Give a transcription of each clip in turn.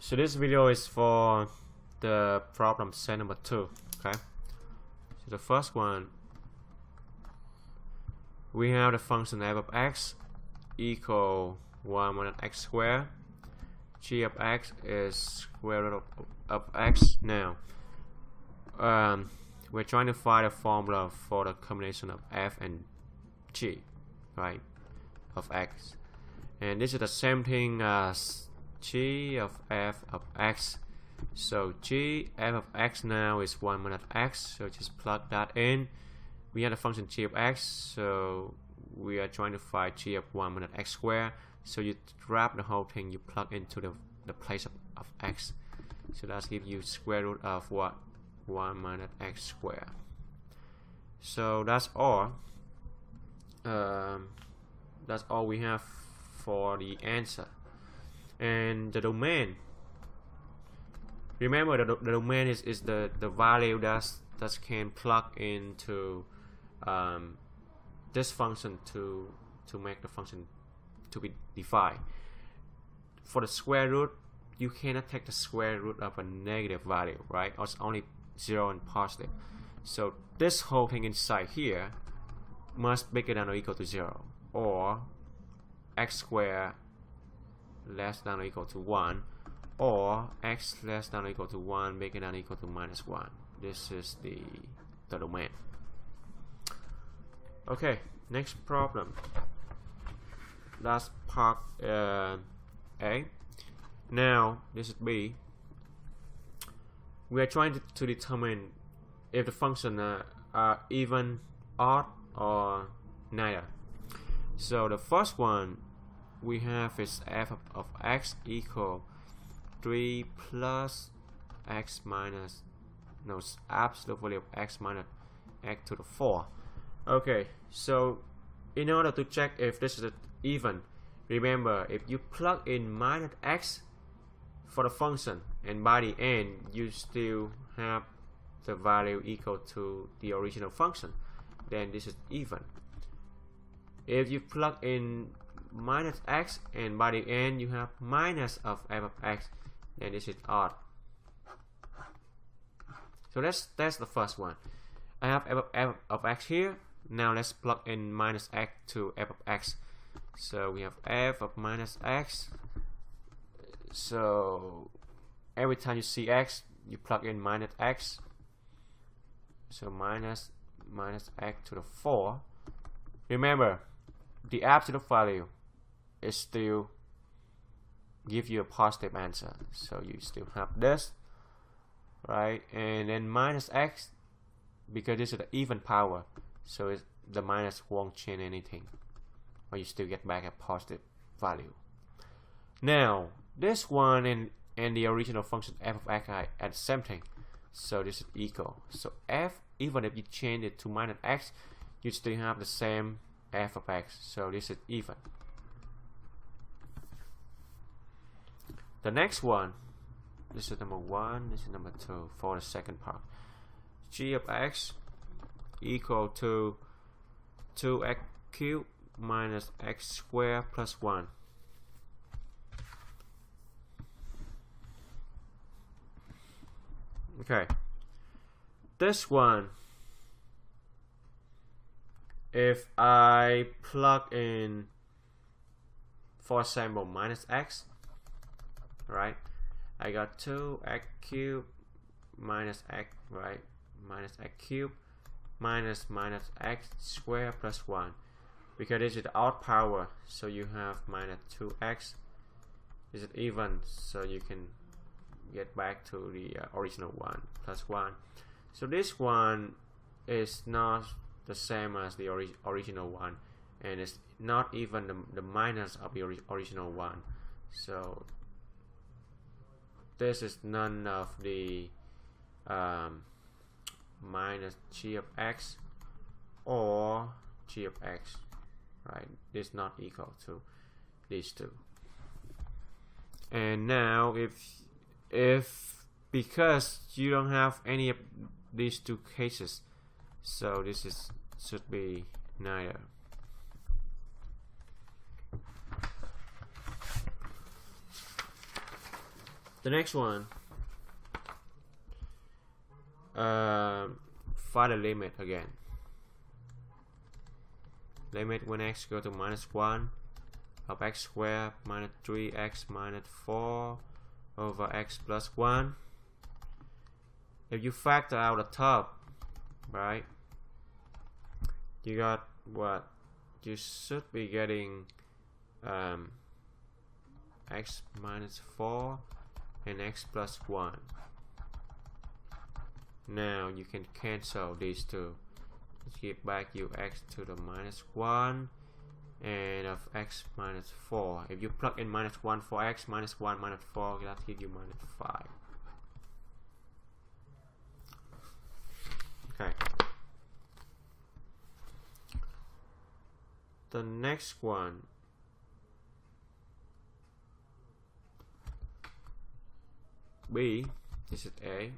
So this video is for the problem set number 2. Okay, so the first one, we have the function f of x equal 1 minus x squared. G of x is square root of x. Now we're trying to find a formula for the combination of f and g, right, of x, and this is the same thing as g of f of x. So g f of x now is 1 minus x, so just plug that in. We have the function g of x, so we are trying to find g of 1 minus x squared. So you wrap the whole thing, you plug into the place of x, so that gives you square root of what? 1 minus x squared. So that's all. That's all we have for the answer. And the domain, remember the domain is the value that can plug into this function to make the function to be defined. For the square root, you cannot take the square root of a negative value, right? Or it's only 0 and positive. So this whole thing inside here must bigger than or equal to 0, or x squared less than or equal to 1, or x less than or equal to 1 bigger than or equal to minus 1. This is the domain. Okay, next problem. That's part A. Now this is B. We are trying to determine if the function are even, odd, or neither. So the first one we have is f of x equal 3 plus x minus, no, absolute value of x minus x to the 4. Okay, so in order to check if this is even, remember, if you plug in minus x for the function, and by the end you still have the value equal to the original function, then this is even. If you plug in minus x and by the end you have minus of f of x, then this is odd. So that's the first one. I have f of x here. Now let's plug in minus x to f of x. So we have f of minus x. So every time you see x, you plug in minus x. So minus x to the 4. Remember, the absolute value is still give you a positive answer. So you still have this, right? And then minus x, because this is the even power, so the minus won't change anything, or you still get back a positive value. Now this one and the original function f of x are the same thing, so this is equal. So f, even if you change it to minus x, you still have the same f of x, so this is even. The next one, this is number 1, this is number 2 for the second part. G of x equal to 2x cubed minus x squared plus 1. Okay, this one, if I plug in, for example, minus x, right, I got 2x cubed minus x, right, minus x cubed minus x squared plus 1, because this is the odd power, so you have minus 2x. This is even, so you can get back to the original one plus 1. So this one is not the same as the original one, and it's not even the minus of the original one. So this is none of the minus g of x or g of x, right? This is not equal to these two. And now if because you don't have any of these two cases, so this should be neither. The next one, find a limit again. Limit when x go to -1 of x squared minus 3x minus 4 over x plus 1. If you factor out the top, right, you got what? You should be getting x minus 4 and x plus 1. Now you can cancel these two. Give back you x to the -1 and of x minus 4. If you plug in -1 for x, -1 minus 4, that gives you -5. Okay. The next one, B, this is A.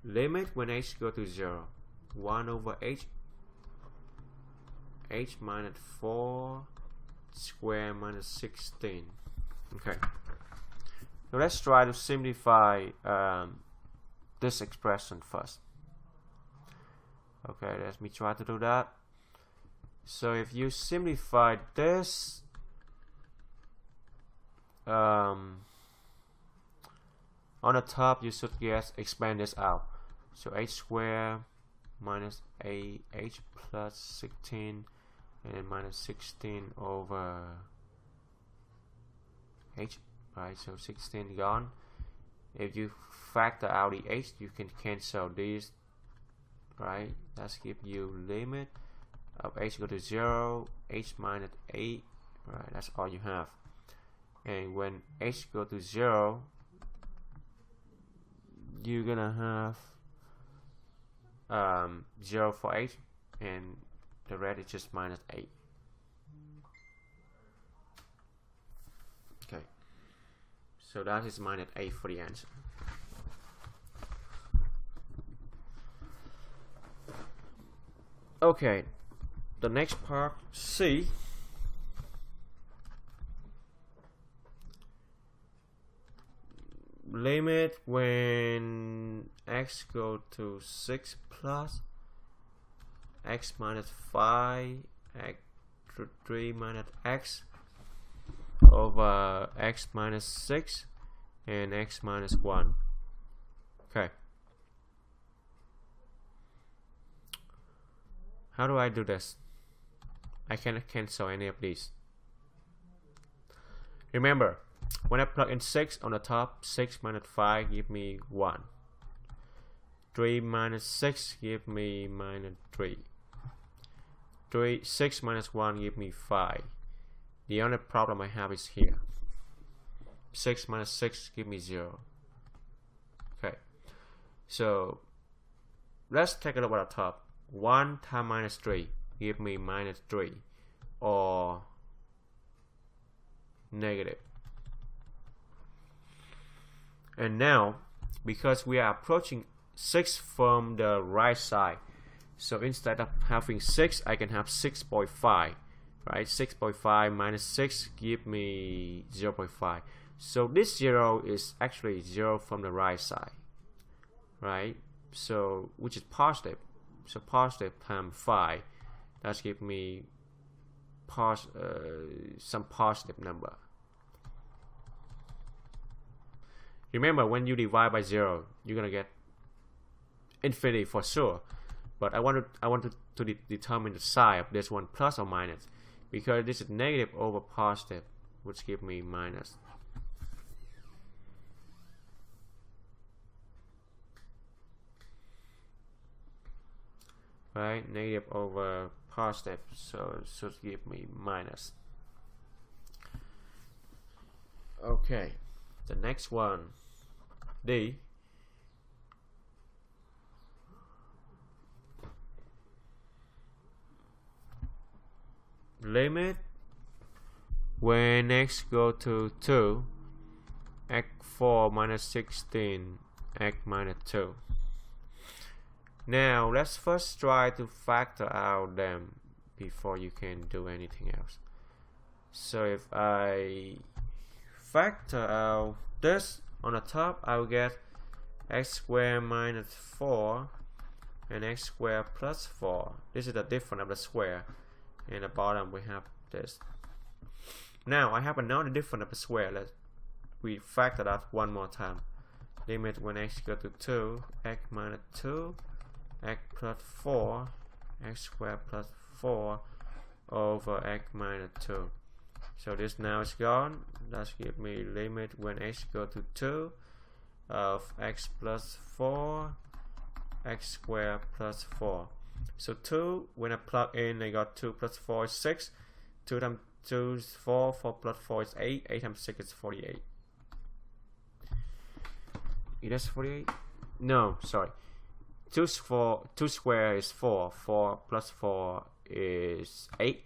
Limit when h go to 0. 1 over h minus 4 square minus 16. Okay. So let's try to simplify this expression first. Okay, let me try to do that. So if you simplify this, on the top you should expand this out. So h squared minus 8h plus 16 and minus 16 over h, right? So 16 gone. If you factor out the h, you can cancel these, right? That's give you limit of h go to 0, h minus 8, right? That's all you have. And when h go to 0, you're gonna have 0 for h, and the rest is just minus 8. Okay, so that is minus 8 for the answer. Okay, the next part, C. Limit when x go to 6 plus x minus 5 x 3 minus x over x minus 6 and x minus 1. Okay, how do I do this? I cannot cancel any of these. Remember, when I plug in 6 on the top, 6 minus 5 give me 1. 3 minus 6 give me minus 3. 6 minus 1 give me 5. The only problem I have is here. 6 minus 6 give me 0. Okay, so let's take a look at the top. 1 times minus 3 give me minus 3 or negative. And now, because we are approaching 6 from the right side, so instead of having 6, I can have 6.5, right? 6.5 minus 6 give me 0.5. So this 0 is actually 0 from the right side, right? So which is positive. So positive times 5, that's give me some positive number. Remember, when you divide by 0, you're gonna get infinity for sure. But I want to determine the sign of this one, plus or minus, because this is negative over positive, which give me minus. Right, negative over positive, so it should give me minus. Okay, the next one, D. Limit when x go to 2, x4 minus 16, x minus 2. Now let's first try to factor out them before you can do anything else. So if I factor out this, on the top I will get x squared minus 4 and x squared plus 4. This is the difference of the square. In the bottom we have this. Now I have another difference of the square. Let's we factor that one more time. Limit when x equal to 2, x minus 2, x plus 4, x squared plus 4 over x minus 2. So this now is gone. That's give me limit when x equal to 2 of x plus 4, x squared plus 4. So 2, when I plug in, I got 2 plus 4 is 6. 2 times 2 is 4, 4 plus 4 is 8, 8 times 6 is 48. It is 48? No, sorry. 2 square is 4, 4 plus 4 is 8.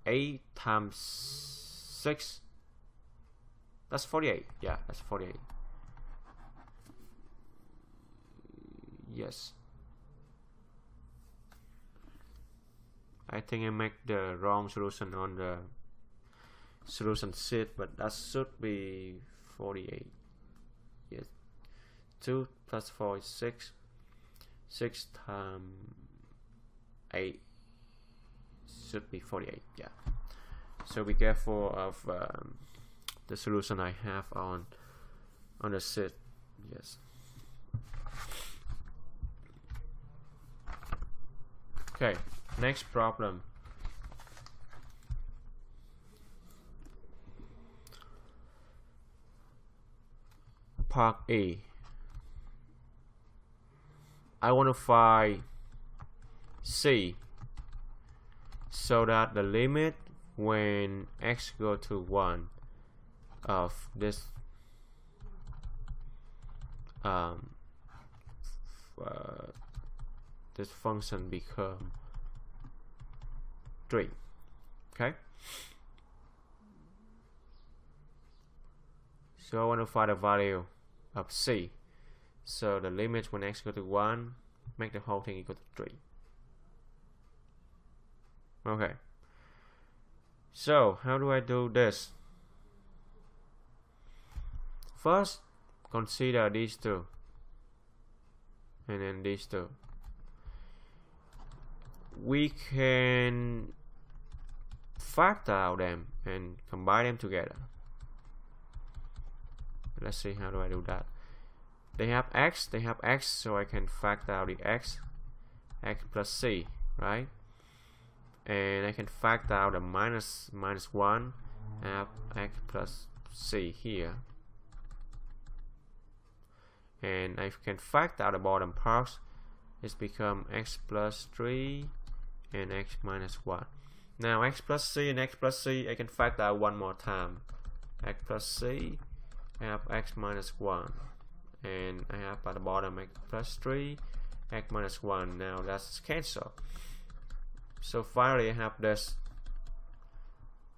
8 times 6, that's 48. Yeah, that's 48. Yes. I think I make the wrong solution on the solution sheet, but that should be 48. Yes. 2 plus 4 is 6. 6 times 8 should be 48. Yeah. So be careful of the solution I have on the sheet. Yes. Okay. Next problem. Part A. I want to find C so that the limit when x go to 1 of this this function become 3. Okay, so I want to find the value of C. So the limit when x go to 1, make the whole thing equal to 3. Okay, so how do I do this? First, consider these two and then these two. We can factor out them and combine them together. Let's see, how do I do that? They have x, so I can factor out the x plus c, right? And I can factor out the minus 1, I have x plus c here. And I can factor out the bottom parts. It's become x plus 3 and x minus 1. Now x plus c and x plus c, I can factor out one more time. X plus c, I have x minus 1. And I have at the bottom x plus 3, x minus 1. Now that's cancel. So finally I have this,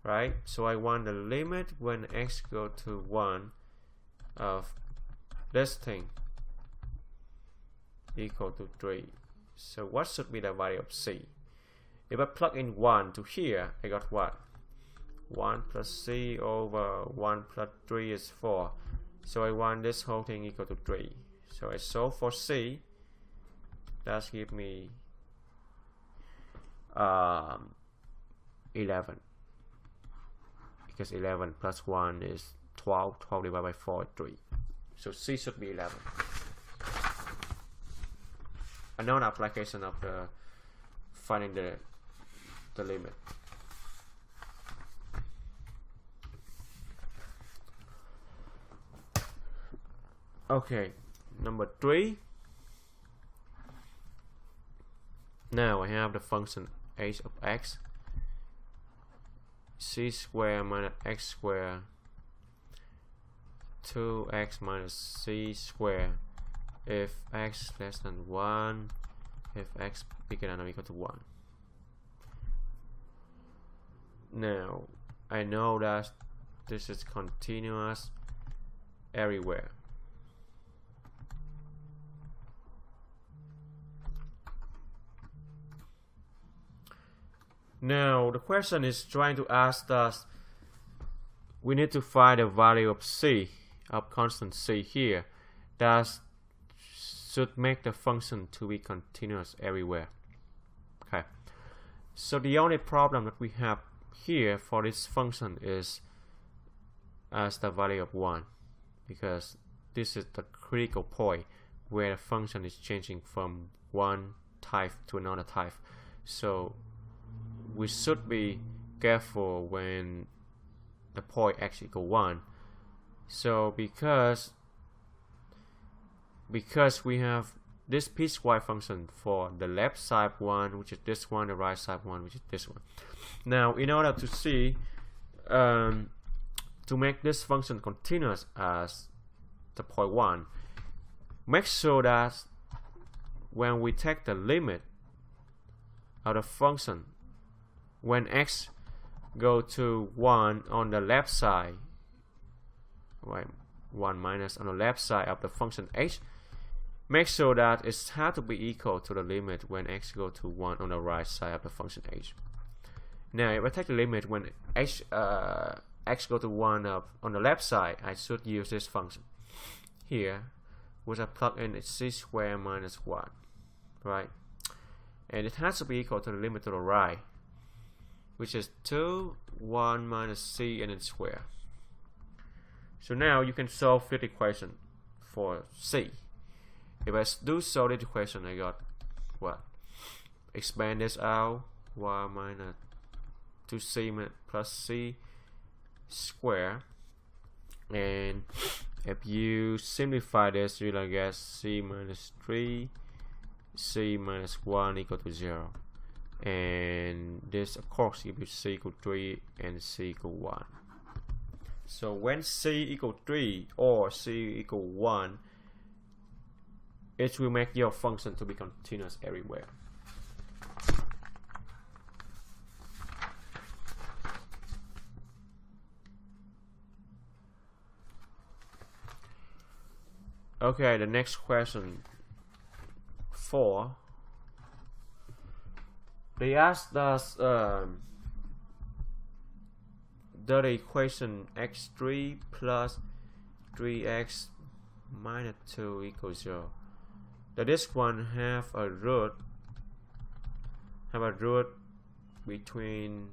right? So I want the limit when x go to 1 of this thing equal to 3. So what should be the value of c? If I plug in 1 to here, I got what? 1 plus c over 1 plus 3 is 4. So I want this whole thing equal to 3. So I solve for c. That's give me 11. Because 11 plus 1 is 12. 12 divided by 4 is 3. So c should be 11. Another application of the finding the limit. Okay, number 3. Now I have the function h of x, c squared minus x squared, 2x minus c squared if x less than 1, if x bigger than or equal to 1. Now I know that this is continuous everywhere. Now the question is trying to ask us, we need to find the value of c of constant c here, that should make the function to be continuous everywhere. Okay, so the only problem that we have here for this function is as the value of 1, because this is the critical point where the function is changing from one type to another type. So we should be careful when the point x equal 1. So because we have this piecewise function for the left side one, which is this one, the right side one, which is this one. Now, in order to see to make this function continuous as the point 1, make sure that when we take the limit of the function, when x go to 1 on the left side, right, 1 minus on the left side of the function h, make sure that it has to be equal to the limit when x go to 1 on the right side of the function h. Now, if I take the limit when x go to 1 on the left side, I should use this function here, which I plug in is c squared minus 1, right? And it has to be equal to the limit to the right, which is 2, 1 minus c and then square. So now you can solve this equation for c. If I do solve this equation, I got what? Expand this out, y minus 2c plus c square, and if you simplify this, you'll get c minus 3, c minus 1 equal to 0. And this, of course, gives you c equal 3 and c equal 1. So when c equal 3 or c equal 1, it will make your function to be continuous everywhere. Okay, the next question 4. They asked us the equation x3 plus 3x minus 2 equals 0. That this one have a root between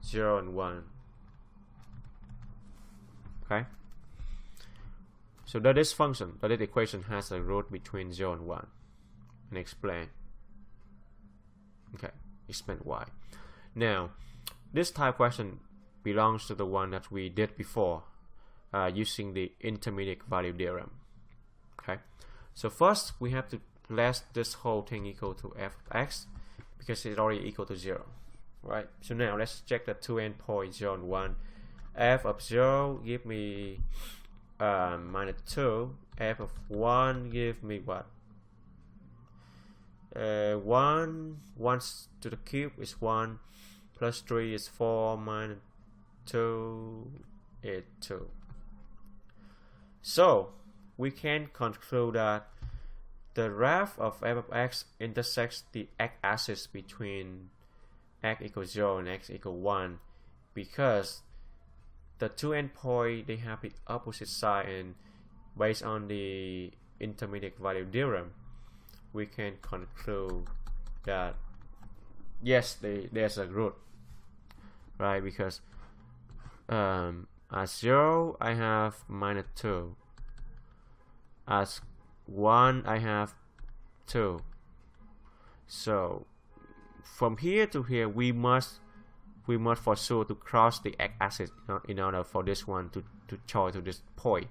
0 and 1. Okay. So that this function, that this equation has a root between 0 and 1. And explain. Okay, explain why. Now, this type question belongs to the one that we did before, using the intermediate value theorem. Okay, so first we have to let this whole thing equal to f of x, because it's already equal to 0, right? So now let's check the two endpoints 0 and 1. F of 0 give me minus 2. F of 1 give me what? 1 to the cube is 1, plus 3 is 4, minus 2 is 2. So we can conclude that the graph of f of x intersects the x-axis between x equals 0 and x equals 1, because the two endpoints, they have the opposite side, and based on the intermediate value theorem, we can conclude that yes, there's a root, right? Because as 0 I have minus 2, as 1 I have 2. So from here to here we must for sure to cross the x-axis in order for this one to join to this point,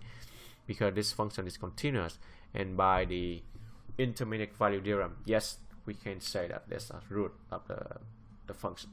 because this function is continuous, and by the intermediate value theorem, yes, we can say that there's a root of the function.